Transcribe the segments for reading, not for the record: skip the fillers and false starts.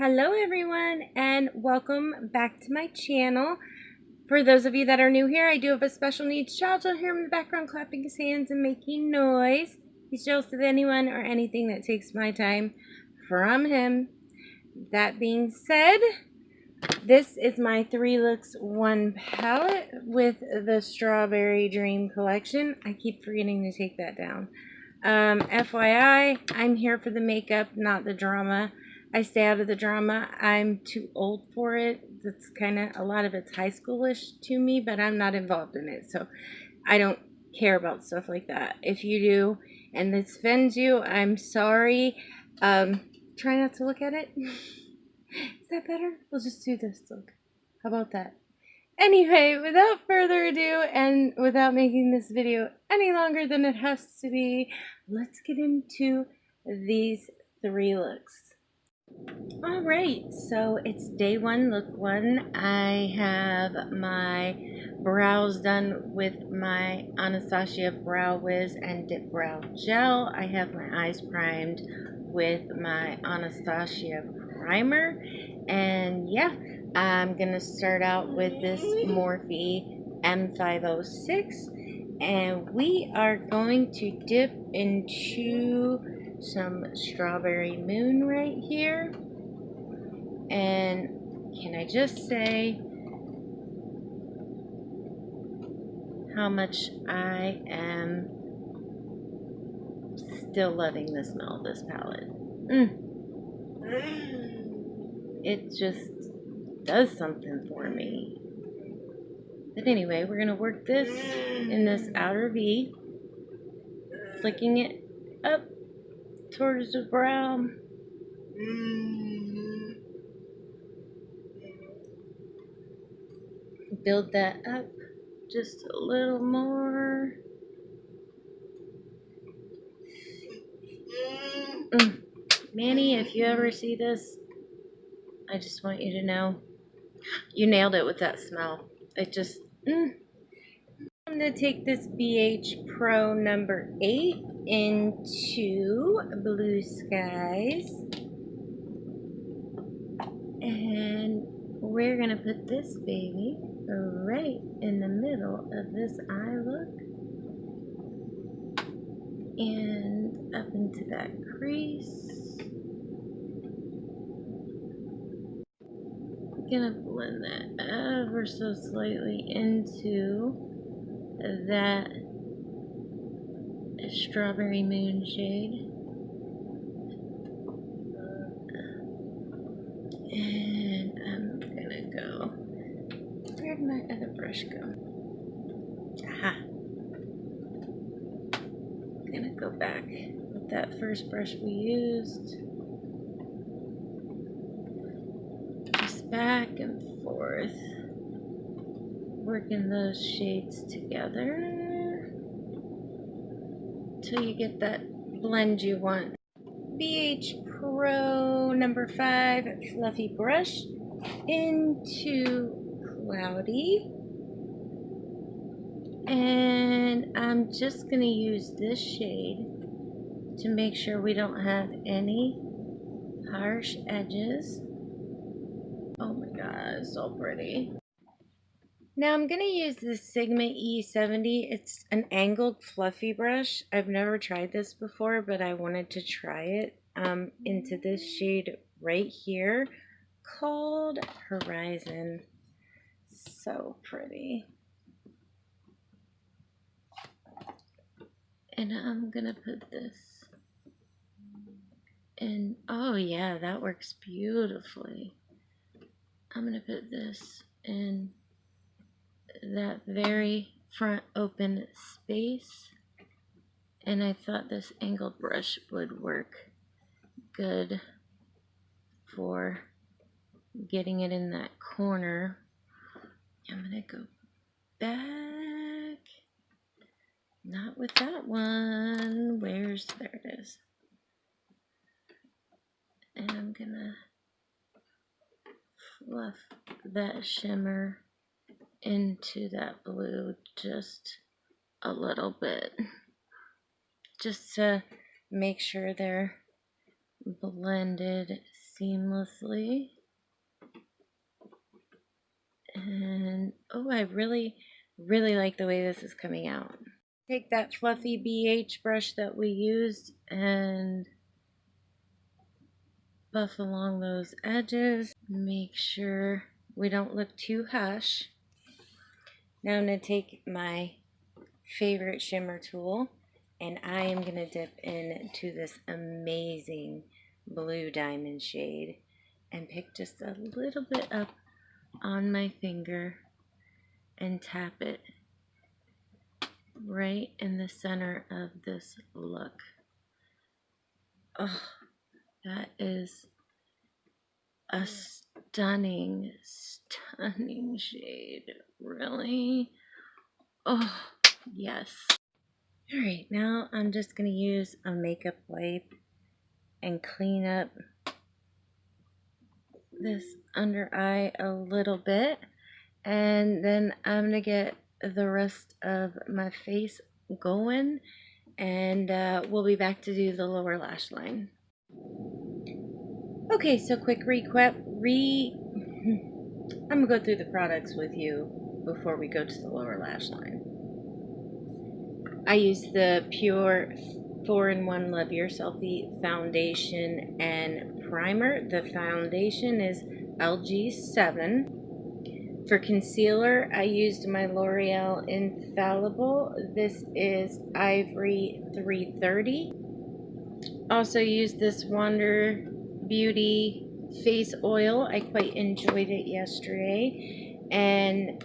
Hello everyone and welcome back to my channel. For those of you that are new here, I do have a special needs child. You'll hear him in the background clapping his hands and making noise. He's jealous of anyone or anything that takes my time from him. That being said, this is my 3 Looks 1 palette with the Strawberry Dream collection. I keep forgetting to take that down. FYI, I'm here for the makeup, not the drama. I stay out of the drama. I'm too old for it. That's kind of, a lot of it's high schoolish to me, but I'm not involved in it. So I don't care about stuff like that. If you do and this offends you, I'm sorry. Try not to look at it. Is that better? We'll just do this look. How about that? Anyway, without further ado and without making this video any longer than it has to be, let's get into these 3 looks. Alright, so it's day 1, look 1. I have my brows done with my Anastasia Brow Wiz and Dip Brow Gel. I have my eyes primed with my Anastasia primer. And yeah, I'm going to start out with this Morphe M506. And we are going to dip into some Strawberry Moon right here. And can I just say how much I am still loving the smell of this palette. It just does something for me. But anyway, we're going to work this in this outer V, flicking it up towards the brow. Build that up just a little more. Manny, if you ever see this, I just want you to know you nailed it with that smell. It just, I'm going to take this BH Pro number 8 into Blue Skies. And we're going to put this baby right in the middle of this eye look. And up into that crease. I'm gonna blend that ever so slightly into that Strawberry Moon shade. And I'm gonna go, where'd my other brush go? Aha. I'm gonna go back with that first brush we used. Just back and forth, working those shades together till you get that blend you want. BH Pro number 5 fluffy brush into Cloudy. And I'm just going to use this shade to make sure we don't have any harsh edges. Oh my god, it's so pretty. Now I'm going to use this Sigma E70. It's an angled fluffy brush. I've never tried this before, but I wanted to try it into this shade right here called Horizon. So pretty. And I'm going to put this in. Oh yeah, that works beautifully. I'm going to put this in that very front open space, and I thought this angled brush would work good for getting it in that corner. I'm gonna go back, not with that one, there it is, and I'm gonna fluff that shimmer into that blue just a little bit, just to make sure they're blended seamlessly. And oh, I really like the way this is coming out. Take that fluffy BH brush that we used and buff along those edges. Make sure we don't look too harsh. Now I'm going to take my favorite shimmer tool and I am going to dip into this amazing blue diamond shade and pick just a little bit up on my finger and tap it right in the center of this look. Oh, that is a stunning shade. Really? Oh, yes. Alright, now I'm just going to use a makeup wipe and clean up this under eye a little bit. And then I'm going to get the rest of my face going. And we'll be back to do the lower lash line. Okay, so quick recap. I'm going to go through the products with you before we go to the lower lash line. I use the Pure 4-in-1 Love Your Selfie Foundation and Primer. The foundation is LG7. For concealer, I used my L'Oreal Infallible. This is Ivory 330. Also used this Wander Beauty face oil. I quite enjoyed it yesterday. And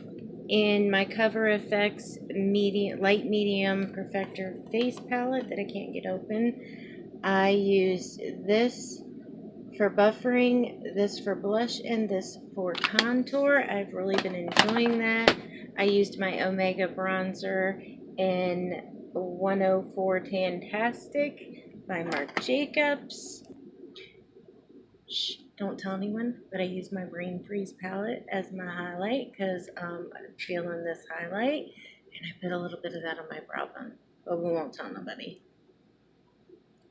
in my Cover FX light medium perfector face palette that I can't get open, I used this for buffering, this for blush, and this for contour. I've really been enjoying that. I used my Omega bronzer in 104 Tantastic by Marc Jacobs. Shh, don't tell anyone, but I use my Brain Freeze palette as my highlight because I'm feeling this highlight, and I put a little bit of that on my brow bone, but we won't tell nobody.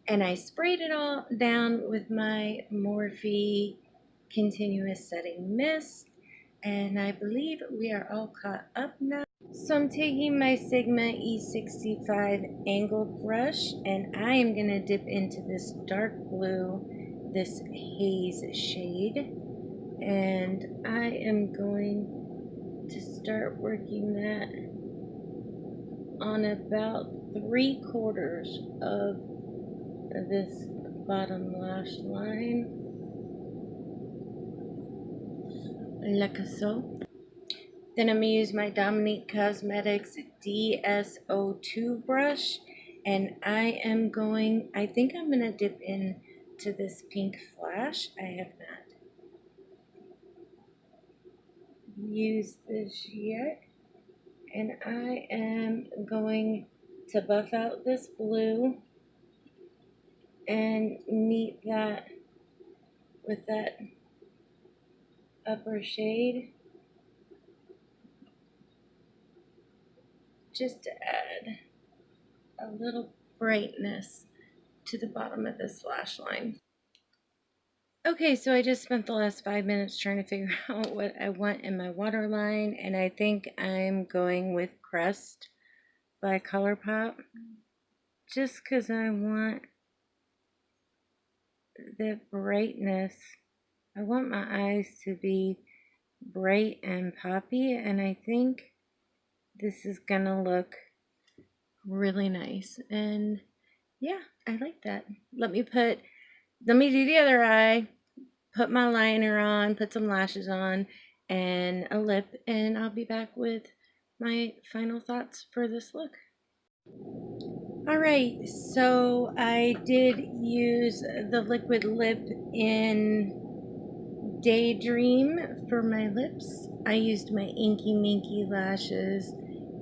And I sprayed it all down with my Morphe Continuous Setting Mist, and I believe we are all caught up now. So I'm taking my Sigma E65 angle brush, and I am going to dip into this dark blue, this haze shade, and I am going to start working that on about 3/4 of this bottom lash line, like so. Then I'm going to use my Dominique Cosmetics DSO2 brush, and I think I'm going to dip into this pink flash. I have not used this yet, and I am going to buff out this blue and meet that with that upper shade, just to add a little brightness to the bottom of this lash line. Okay, so I just spent the last 5 minutes trying to figure out what I want in my waterline, and I think I'm going with Crest by ColourPop, just because I want the brightness. I want my eyes to be bright and poppy, and I think this is gonna look really nice. And yeah, I like that. Let me do the other eye, put my liner on, put some lashes on, and a lip, and I'll be back with my final thoughts for this look. Alright, so I did use the liquid lip in Daydream for my lips. I used my Inky Minky lashes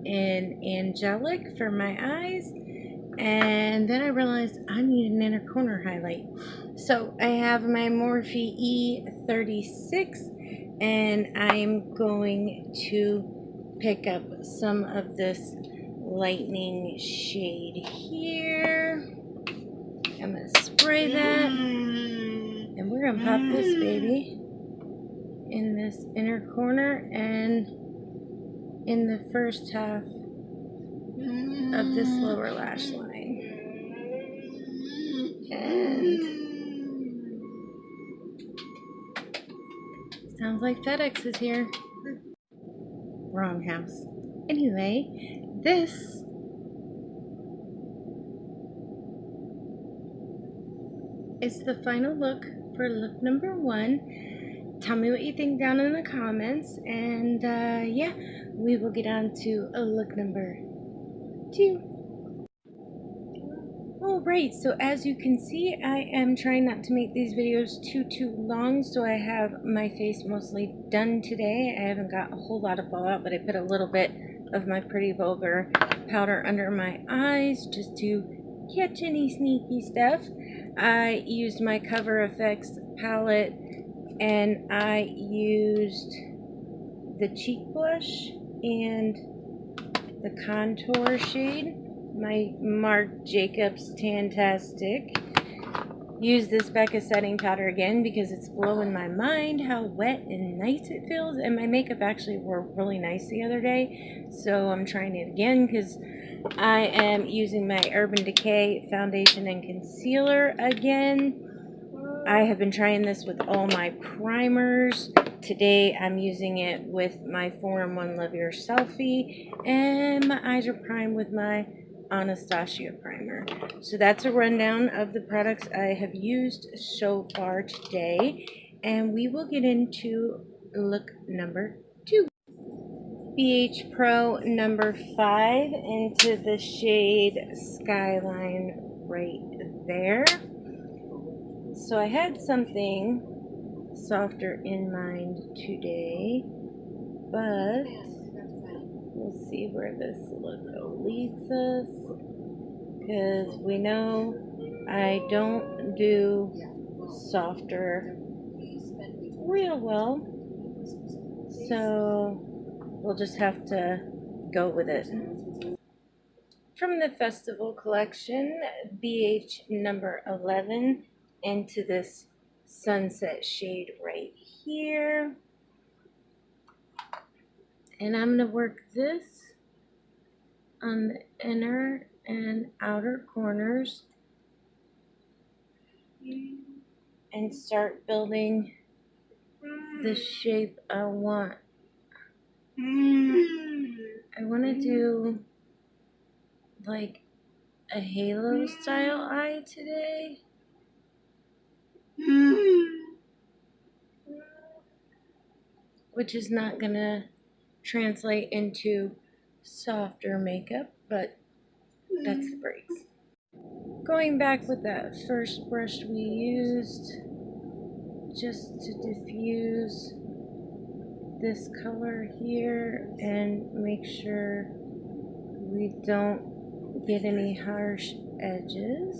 in Angelic for my eyes. And then I realized I need an inner corner highlight. So I have my Morphe E36, and I'm going to pick up some of this lightning shade here. I'm going to spray that, and we're going to pop this baby in this inner corner and in the first half of this lower lash line. And sounds like FedEx is here. Wrong house. Anyway, this is the final look for look number 1. Tell me what you think down in the comments, and yeah, we will get on to look number 2. Alright, so as you can see, I am trying not to make these videos too long, so I have my face mostly done today. I haven't got a whole lot of fallout, but I put a little bit of my Pretty Vulgar powder under my eyes just to catch any sneaky stuff. I used my Cover FX palette, and I used the cheek blush and the contour shade, my Marc Jacobs Tantastic. Use this Becca setting powder again because it's blowing my mind how wet and nice it feels, and my makeup actually wore really nice the other day, so I'm trying it again because I am using my Urban Decay foundation and concealer again. I have been trying this with all my primers. Today I'm using it with my 4-in-1 Love Your Selfie, and my eyes are primed with my Anastasia primer. So that's a rundown of the products I have used so far today, and we will get into look number 2. BH Pro number 5 into the shade Skyline right there. So I had something softer in mind today, but we'll see where this look leads us, because we know I don't do softer real well, so we'll just have to go with it. From the Festival Collection, BH number 11 into this sunset shade right here. And I'm going to work this on the inner and outer corners and start building the shape I want. I want to do like a halo style eye today. Which is not going to translate into softer makeup, but that's the breaks. Going back with that first brush we used, just to diffuse this color here and make sure we don't get any harsh edges.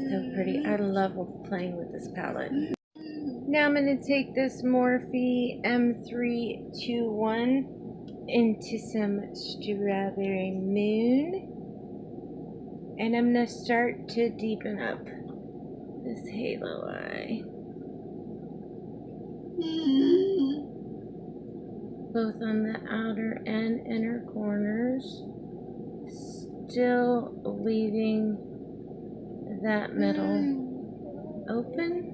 So pretty. I love playing with this palette. Now I'm going to take this Morphe M321 into some Strawberry Moon, and I'm going to start to deepen up this halo eye, both on the outer and inner corners, still leaving that middle open.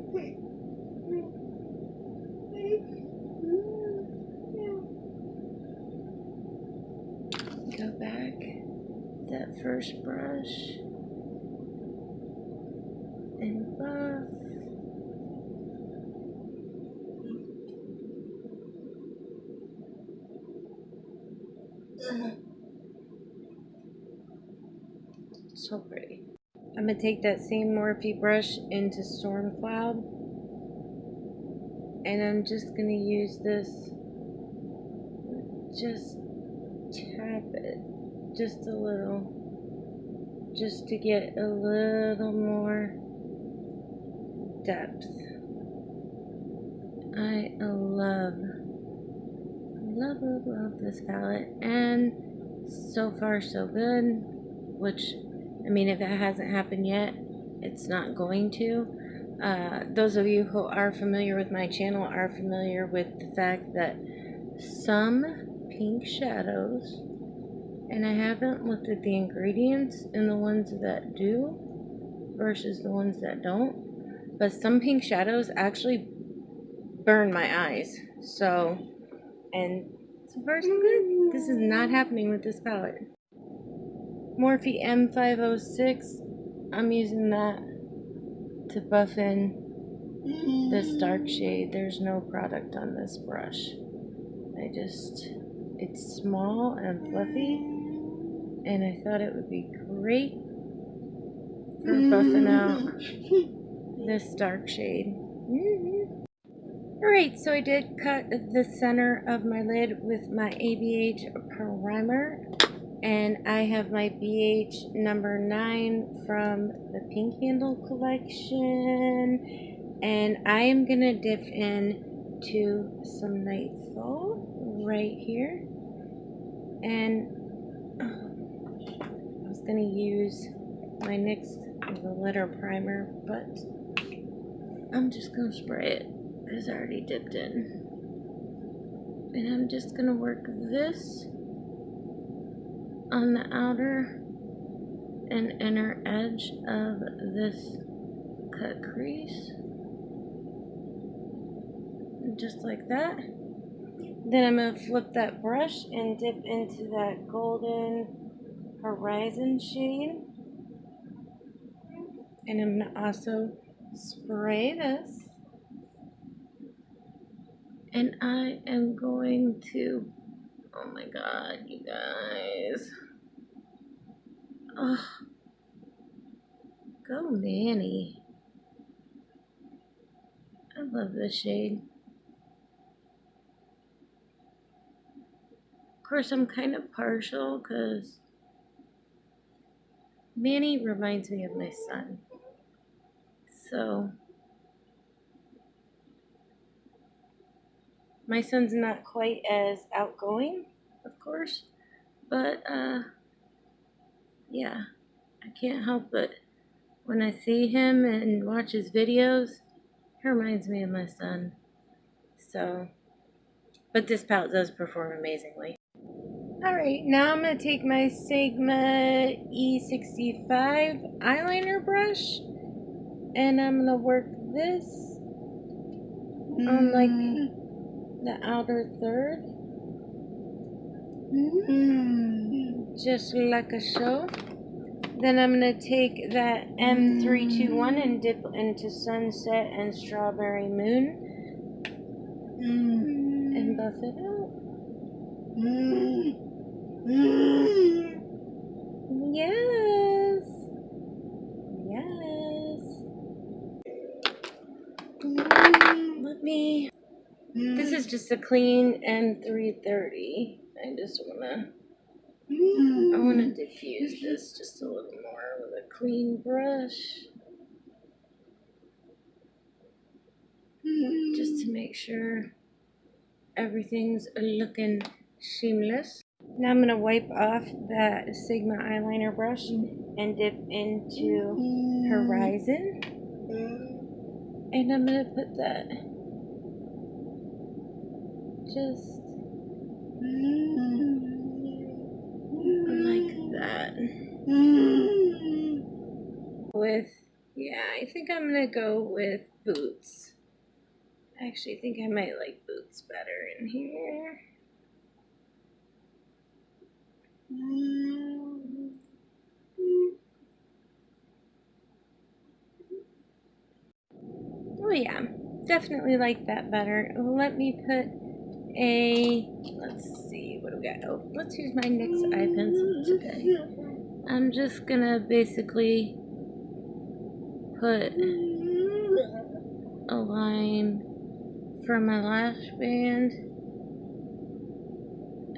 Go back that first brush and buff. So pretty. I'm going to take that same Morphe brush into Storm Cloud, and I'm just going to use this, just tap it just a little, just to get a little more depth. I love love this palette, and so far so good, which, I mean, if it hasn't happened yet, it's not going to. Those of you who are familiar with my channel are familiar with the fact that some pink shadows, and I haven't looked at the ingredients in the ones that do versus the ones that don't, but some pink shadows actually burn my eyes. So, and so far so good. This is not happening with this palette. Morphe M506, I'm using that to buff in this dark shade. There's no product on this brush. It's small and fluffy, and I thought it would be great for buffing out this dark shade. Alright, so I did cut the center of my lid with my ABH primer, and I have my BH number 9 from the Pink Handle collection, and I am going to dip in to some Nightfall right here, and I was going to use my NYX glitter primer, but I'm just going to spray it because I already dipped in. And I'm just going to work this on the outer and inner edge of this cut crease. Just like that. Then I'm going to flip that brush and dip into that golden horizon shade. And I'm going to also spray this. And I am going to, oh my god, you guys. Oh, go Manny. I love this shade. Of course, I'm kind of partial because Manny reminds me of my son. So, my son's not quite as outgoing, of course, but yeah, I can't help but when I see him and watch his videos, he reminds me of my son. So, but this palette does perform amazingly. Alright, now I'm going to take my Sigma E65 eyeliner brush, and I'm going to work this on like the outer third, just like a show. Then I'm going to take that M321 and dip into Sunset and Strawberry Moon and buff it out. Yes. Let me. This is just a clean M330. I wanna diffuse this just a little more with a clean brush. Just to make sure everything's looking seamless. Now I'm gonna wipe off that Sigma eyeliner brush and dip into Horizon. And I'm gonna put that just like that. I think I'm gonna go with Boots. I actually think I might like Boots better in here. Oh yeah, definitely like that better. Let me put let's see, what do we got? Oh, let's use my NYX eye pencil today. I'm just gonna basically put a line for my lash band.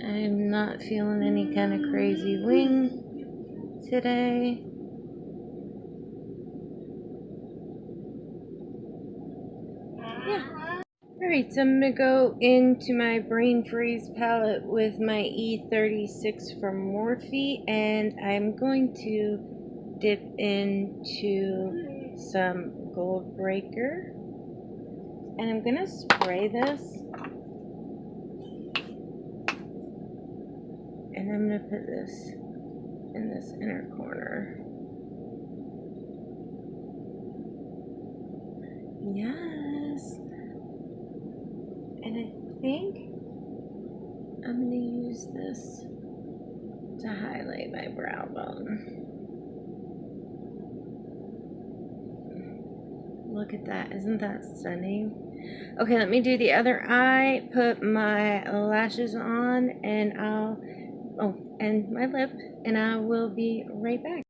I'm not feeling any kind of crazy wing today. Yeah. Alright, so I'm going to go into my Brain Freeze palette with my E36 from Morphe, and I'm going to dip into some Gold Breaker, and I'm going to spray this, and I'm going to put this in this inner corner. Yes! And I think I'm going to use this to highlight my brow bone. Look at that. Isn't that stunning? Okay, let me do the other eye, put my lashes on, and and my lip, and I will be right back.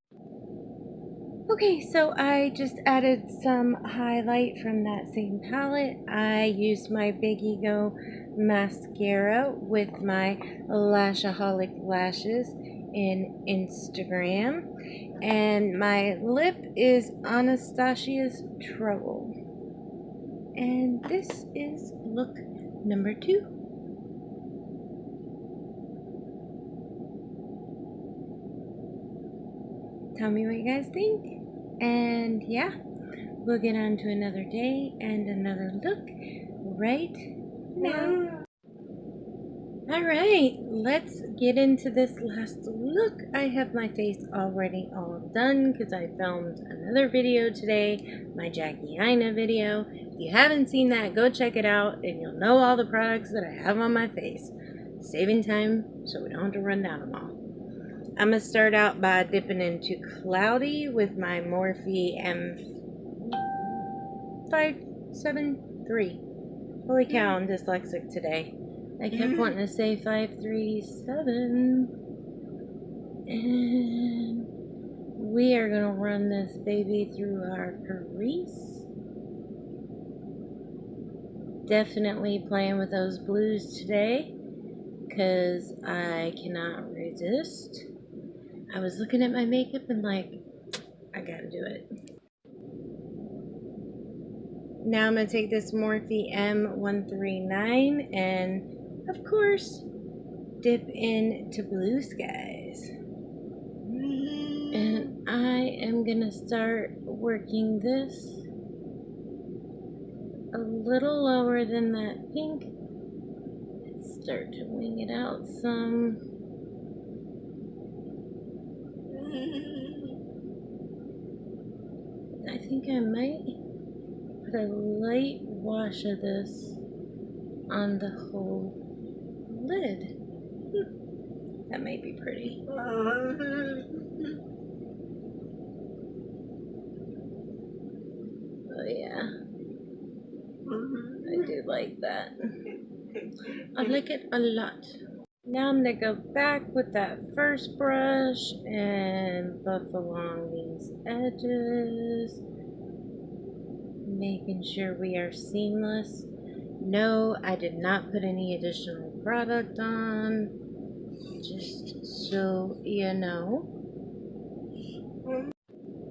Okay, so I just added some highlight from that same palette. I used my Big Ego mascara with my Lashaholic lashes in Instagram. And my lip is Anastasia's Trouble. And this is look number 2. Tell me what you guys think. And yeah, we'll get on to another day and another look right now. Alright, let's get into this last look. I have my face already all done because I filmed another video today, my Jackie Aina video. If you haven't seen that, go check it out and you'll know all the products that I have on my face. Saving time so we don't have to run down them all. I'm going to start out by dipping into Cloudy with my Morphe M573. Holy cow, I'm dyslexic today. I kept wanting to say 537. And we are going to run this baby through our crease. Definitely playing with those blues today because I cannot resist. I was looking at my makeup and like, I gotta do it. Now I'm gonna take this Morphe M139 and, of course, dip into Blue Skies. And I am gonna start working this a little lower than that pink. Start to wing it out some. I think I might put a light wash of this on the whole lid. That might be pretty. Oh yeah. I do like that. I like it a lot. Now I'm going to go back with that first brush and buff along these edges, making sure we are seamless. No, I did not put any additional product on, just so you know.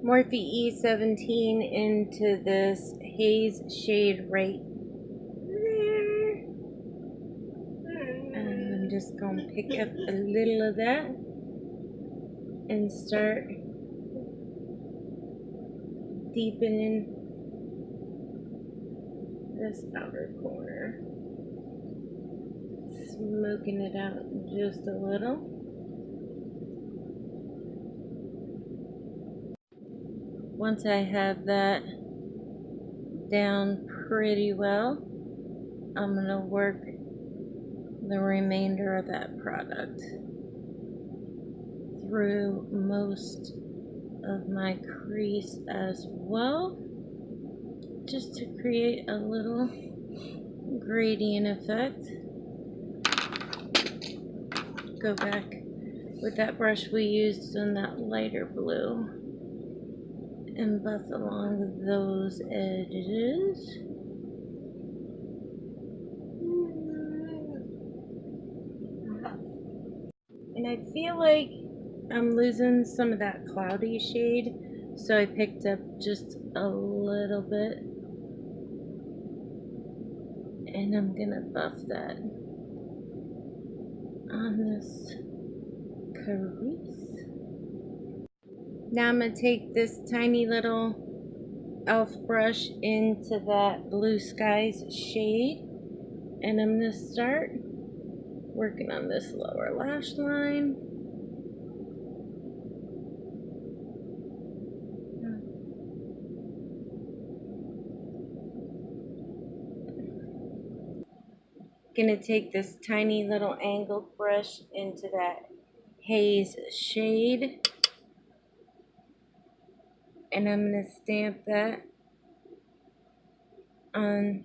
Morphe E17 into this haze shade right there. I'm just going to pick up a little of that and start deepening this outer corner. Smoking it out just a little. Once I have that down pretty well, I'm going to work the remainder of that product through most of my crease as well, just to create a little gradient effect. Go back with that brush we used in that lighter blue and buff along those edges. And I feel like I'm losing some of that cloudy shade, so I picked up just a little bit And I'm gonna buff that on this crease. Now I'm gonna take this tiny little elf brush into that Blue Skies shade, and I'm gonna start working on this lower lash line. Gonna take this tiny little angled brush into that haze shade, and I'm gonna stamp that on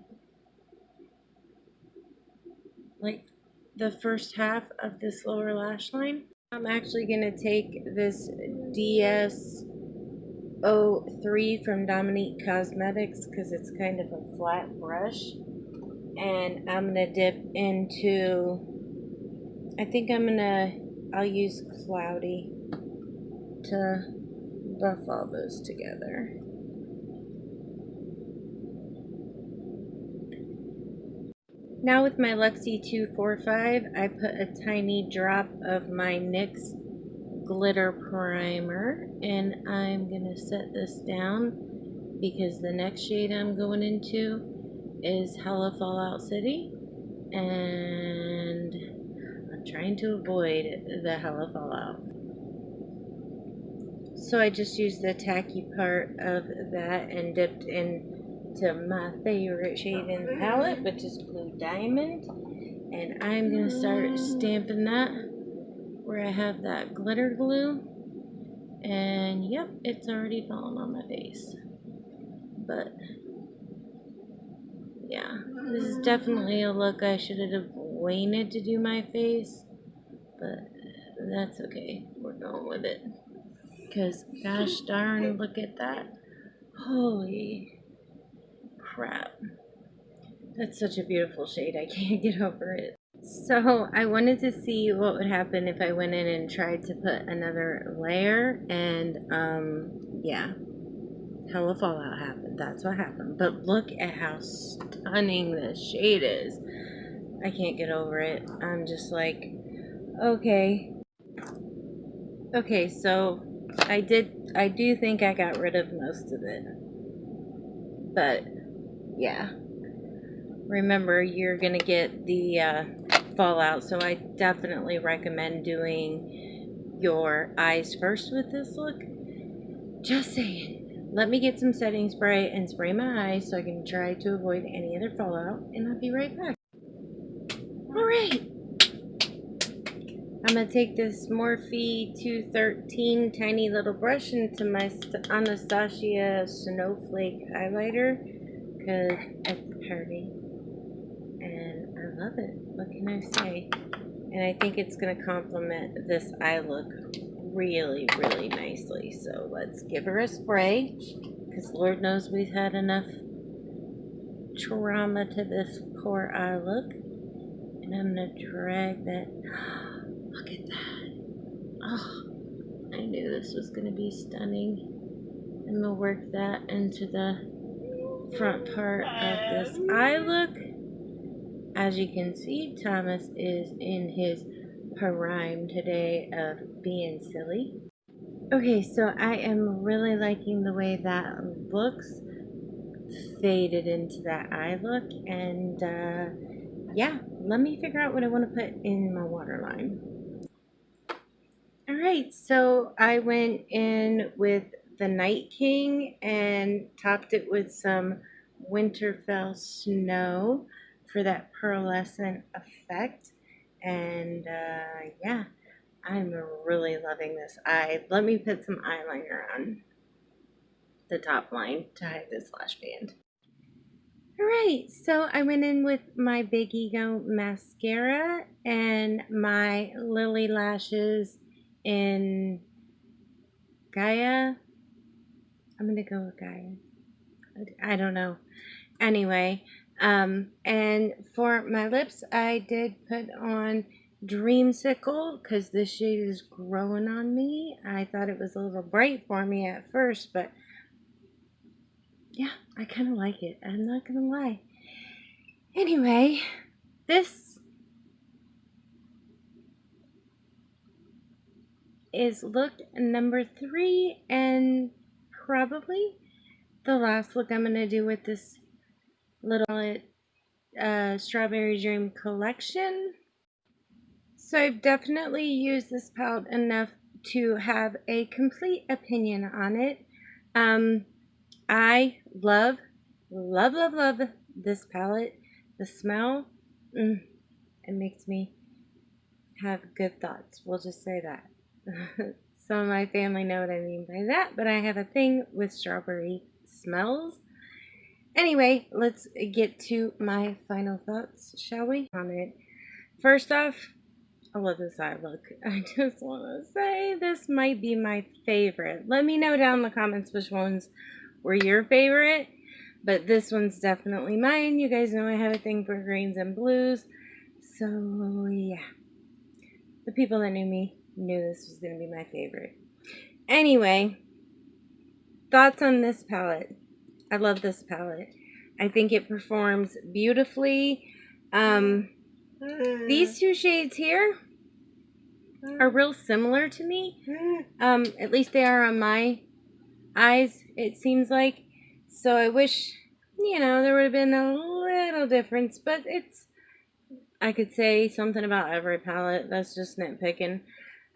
like the first half of this lower lash line. I'm actually gonna take this DS03 from Dominique Cosmetics because it's kind of a flat brush, and I'm gonna dip into, I'll use Cloudy to buff all those together. Now with my Luxie 245, I put a tiny drop of my NYX glitter primer, and I'm gonna set this down because the next shade I'm going into is Hella Fallout City, and I'm trying to avoid the Hella Fallout. So I just used the tacky part of that and dipped into my favorite shade in the palette, which is Blue Diamond. And I'm going to start stamping that where I have that glitter glue. And yep, it's already fallen on my face. But yeah, this is definitely a look I should have waited to do my face. But that's okay. We're going with it. Because gosh darn, look at that. Holy crap. That's such a beautiful shade. I can't get over it. So I wanted to see what would happen if I went in and tried to put another layer, and yeah, Hella Fallout happened. That's what happened. But look at how stunning this shade is. I can't get over it. I'm just like, okay. Okay, so I do think I got rid of most of it. But yeah, remember, you're gonna get the fallout, so I definitely recommend doing your eyes first with this look. Just saying. Let me get some setting spray and spray my eyes so I can try to avoid any other fallout, and I'll be right back. Alright, I'm gonna take this Morphe 213 tiny little brush into my Anastasia Snowflake highlighter because it's pretty and I love it. What can I say? And I think it's gonna complement this eye look really, really nicely. So let's give her a spray because Lord knows we've had enough trauma to this poor eye look. And I'm gonna drag that. Look at that. Oh, I knew this was gonna be stunning. I'm gonna work that into the front part of this eye look. As you can see, Thomas is in his prime today of being silly. Okay, so I am really liking the way that looks faded into that eye look, and yeah, let me figure out what I want to put in my waterline. Alright, so I went in with the Night King and topped it with some Winterfell Snow for that pearlescent effect. And yeah, I'm really loving this eye. Let me put some eyeliner on the top line to hide this lash band. Alright, so I went in with my Big Ego mascara and my Lily lashes in Gaia. I'm gonna go with Gaia. I don't know. Anyway, and for my lips, I did put on Dreamsicle because this shade is growing on me. I thought it was a little bright for me at first, but yeah, I kind of like it. I'm not gonna lie. Anyway, this is look number 3 and probably the last look I'm going to do with this little Strawberry Dream collection. So I've definitely used this palette enough to have a complete opinion on it. I love this palette. The smell, it makes me have good thoughts. We'll just say that. Some of my family know what I mean by that, but I have a thing with strawberry smells. Anyway, let's get to my final thoughts, shall we? On it. First off, I love this eye look. I just want to say this might be my favorite. Let me know down in the comments which ones were your favorite, but this one's definitely mine. You guys know I have a thing for greens and blues, so yeah. The people that knew me knew this was going to be my favorite. Anyway, thoughts on this palette. I love this palette. I think it performs beautifully. These two shades here are real similar to me. At least they are on my eyes, it seems like. So I wish, there would have been a little difference, but I could say something about every palette. That's just nitpicking.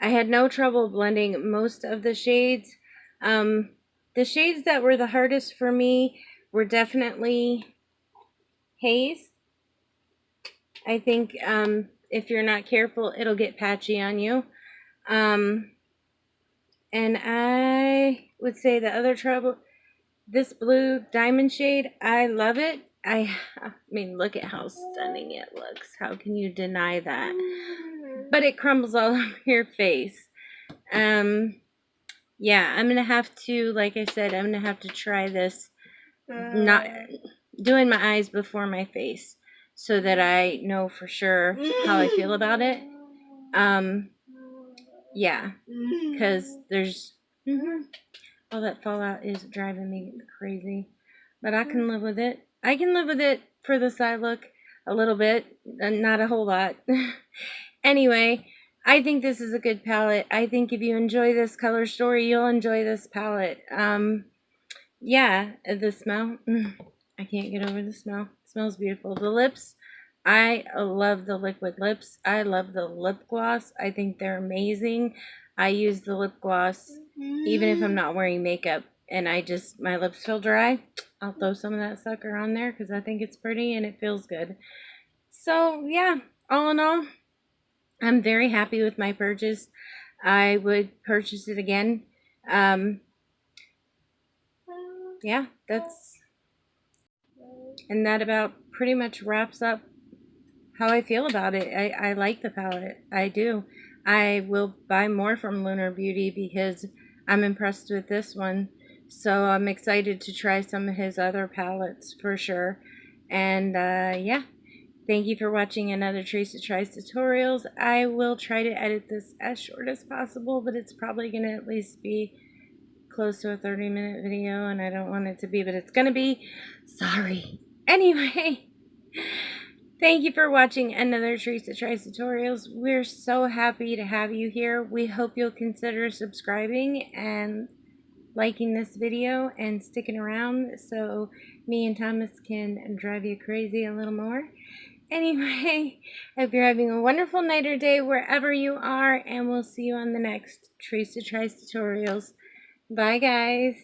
I had no trouble blending most of the shades. The shades that were the hardest for me were definitely haze. I think if you're not careful, it'll get patchy on you. And I would say the other trouble, this blue diamond shade, I love it. I mean, look at how stunning it looks. How can you deny that? But it crumbles all over your face. Yeah, I'm going to have to, like I said, I'm going to have to try this, not doing my eyes before my face, so that I know for sure how I feel about it. Yeah, because there's, all that fallout is driving me crazy. But I can live with it. I can live with it for the side look a little bit, not a whole lot. Anyway, I think this is a good palette. I think if you enjoy this color story, you'll enjoy this palette. Yeah, the smell. I can't get over the smell. It smells beautiful. The lips, I love the liquid lips. I love the lip gloss. I think they're amazing. I use the lip gloss even if I'm not wearing makeup and my lips feel dry. I'll throw some of that sucker on there because I think it's pretty and it feels good. So yeah, all in all, I'm very happy with my purchase. I would purchase it again. Yeah, and that about pretty much wraps up how I feel about it. I like the palette. I do. I will buy more from Lunar Beauty because I'm impressed with this one. So I'm excited to try some of his other palettes for sure. And yeah, thank you for watching another Teresa Tries Tutorials. I will try to edit this as short as possible, but it's probably going to at least be close to a 30-minute video, and I don't want it to be, but it's going to be. Sorry. Anyway, thank you for watching another Teresa Tries Tutorials. We're so happy to have you here. We hope you'll consider subscribing and liking this video and sticking around so me and Thomas can drive you crazy a little more. Anyway, I hope you're having a wonderful night or day wherever you are, and we'll see you on the next Teresa Tries Tutorials. Bye, guys.